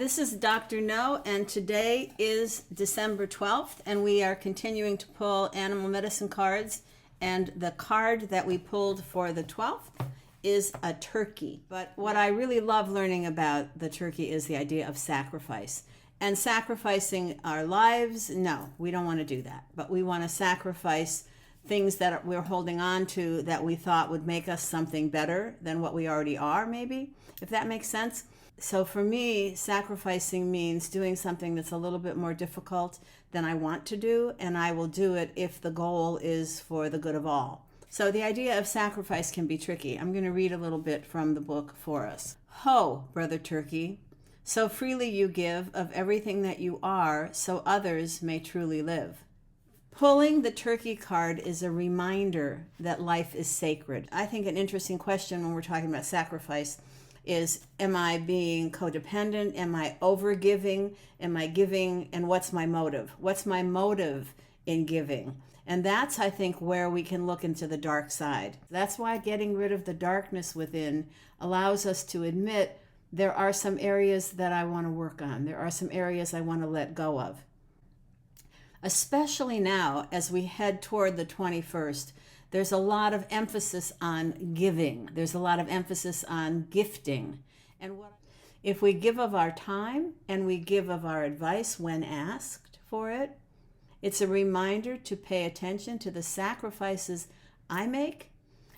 This is Dr. No, and today is December 12th, and we are continuing to pull animal medicine cards, and the card that we pulled for the 12th is a turkey. But what I really love learning about the turkey is the idea of sacrifice. And sacrificing our lives, no, we don't want to do that. But we want to sacrifice things that we're holding on to that we thought would make us something better than what we already are, maybe, if that makes sense. So for me, sacrificing means doing something that's a little bit more difficult than I want to do, and I will do it if the goal is for the good of all. So the idea of sacrifice can be tricky. I'm going to read a little bit from the book for us. Ho, brother turkey, so freely you give of everything that you are, so others may truly live. Pulling the turkey card is a reminder that life is sacred. I think an interesting question when we're talking about sacrifice is, am I being codependent? Am I overgiving? Am I giving? And what's my motive? What's my motive in giving? And that's, I think, where we can look into the dark side. That's why getting rid of the darkness within allows us to admit there are some areas that I want to work on. There are some areas I want to let go of. Especially now, as we head toward the 21st, there's a lot of emphasis on giving. There's a lot of emphasis on gifting. And if we give of our time and we give of our advice when asked for it, it's a reminder to pay attention to the sacrifices I make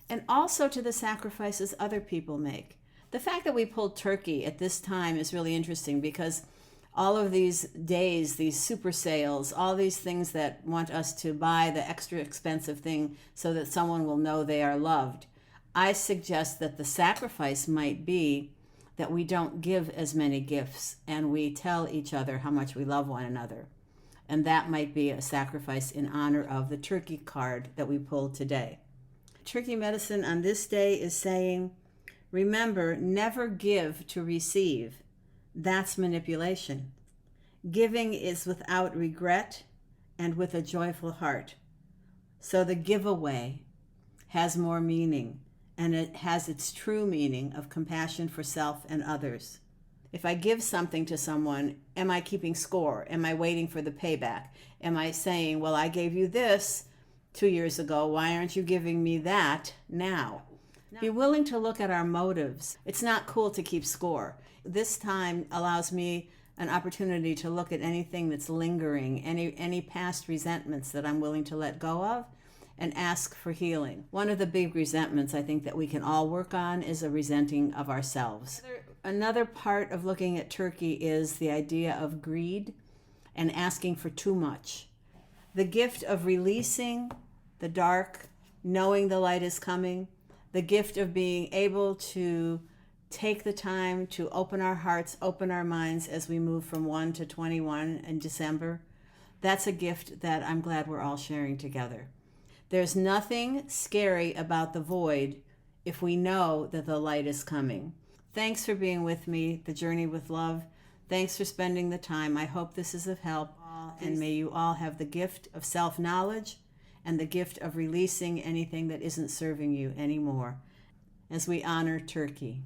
and also to the sacrifices other people make. The fact that we pulled turkey at this time is really interesting because all of these days, these super sales, all these things that want us to buy the extra expensive thing so that someone will know they are loved. I suggest that the sacrifice might be that we don't give as many gifts and we tell each other how much we love one another. And that might be a sacrifice in honor of the turkey card that we pulled today. Turkey medicine on this day is saying, remember, never give to receive. That's manipulation. Giving is without regret and with a joyful heart. So the giveaway has more meaning, and it has its true meaning of compassion for self and others. If I give something to someone, am I keeping score? Am I waiting for the payback? Am I saying, well, I gave you this 2 years ago, why aren't you giving me that now? Be willing to look at our motives. It's not cool to keep score. This time allows me an opportunity to look at anything that's lingering, any past resentments that I'm willing to let go of, and ask for healing. One of the big resentments I think that we can all work on is a resenting of ourselves. Another part of looking at turkey is the idea of greed and asking for too much. The gift of releasing the dark, knowing the light is coming, the gift of being able to take the time to open our hearts, open our minds as we move from 1 to 21 in December. That's a gift that I'm glad we're all sharing together. There's nothing scary about the void if we know that the light is coming. Thanks for being with me, The Journey with Love. Thanks for spending the time. I hope this is of help, and may you all have the gift of self-knowledge and the gift of releasing anything that isn't serving you anymore as we honor Turkey.